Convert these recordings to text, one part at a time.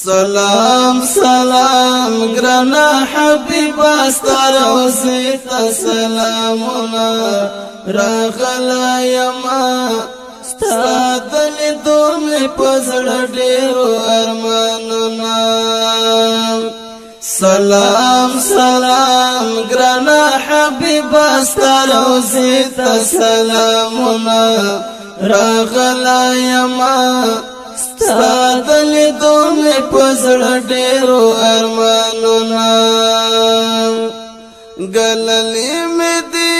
سلام سلام گرانا حبیب استر اوسیت سلامنا راغلا یما ستادل دوم پزړ ډیرو ارماننا سلام سلام گرانا حبیب استر اوسیت سلامنا راغلا یما ستادل دوم پزړ ډیرو ارماننا گللی می دی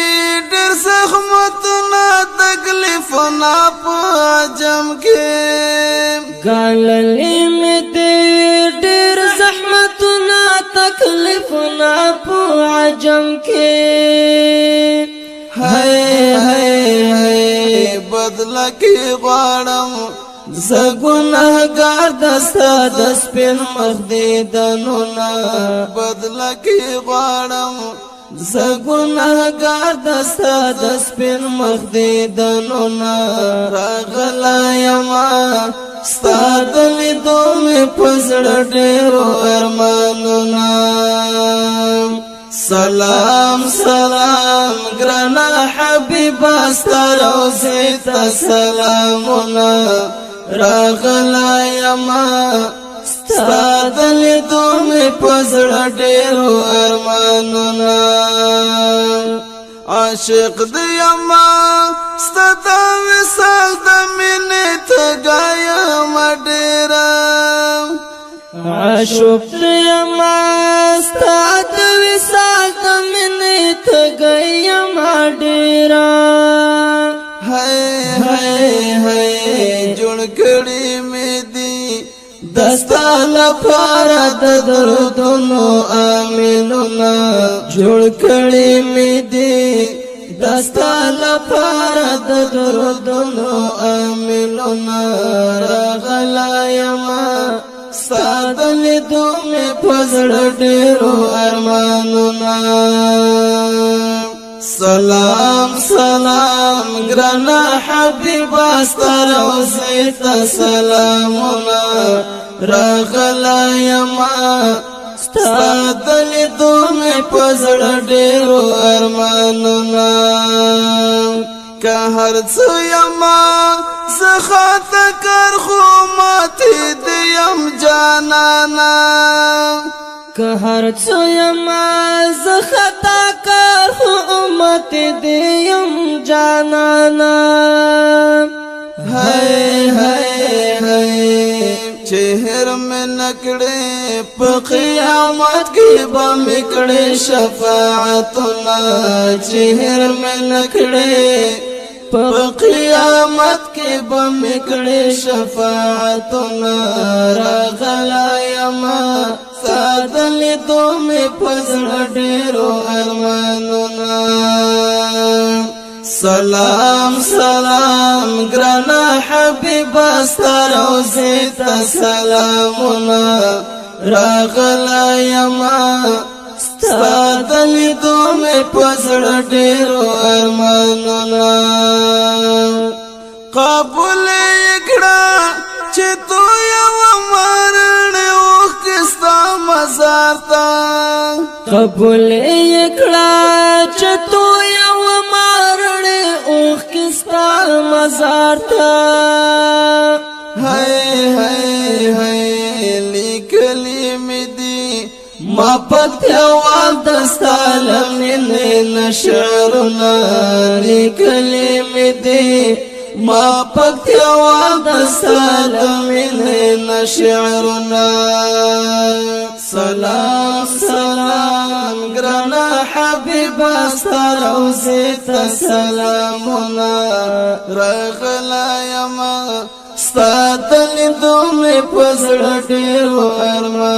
ډیر زخمتنا تکلیفنا په جام کې گللی می دی ډیر زحمتنا تکلیفنا په عجم کې هاي بدل کی غواړم زګناهګار دستا د سپین مخ دې دنونا بدل کی غواړم زګناهګار دستا د سپین مخ دې دنونا راغلا یما ستادل دومې پزړ ډېرو ارمانونا سلام سلام گرانا حبیب استر اوسیت سلامنا راغلا یما ستادل دوم پزړ ډیرو ارماننا عاشق دی یما ستدا وسال د مینې تګایم ډیرا عاشق دی یما ستدا وسال د مینې تګایم ډیرا هاي جوړ کړي مې دي دستا لپاره د درودونو امینونه جوړ کړي مې دي دستا لپاره د درودونو امینونه راغلا یما ستادل دومې پزړ ډېرو ارمانونه سلام سلام گرانا حبیب استر اوسیت سلامنا راغلا یما ستادل دومې پزړ ډېرو ارماننا که هر څه یما زخاته کر خو ماتې دیم جانانا که هر څه یما زخاته کر خو امت دیم جانانا هاي چهر میں نکڑے پا قیامت کی بمکڑے شفاعتنا چهر میں نکڑے پا قیامت کی بمکڑے شفاعتنا راغلا یما سادل دومې پزړ ډېرو ارمانونه سلام سلام گرانا حبیب استر اوسیت سلامنا راغلا یما ستادل دومې پزړ ډېرو ارمانونه قبول کړه چې تو یو مرنه وکستا مزار تا قبول کړه چې تو یو مرنه وکستا مزار تا هاي لیکلی می دی ما پتیوال دستالم نین شعرنا لیکلی می دی ما پتیوال دستالم نین شعرنا سلام سلام گرانا حبیب استر اوسیت سلامنا راغلا یما ستادل دومې پزړ ډېرو ارمان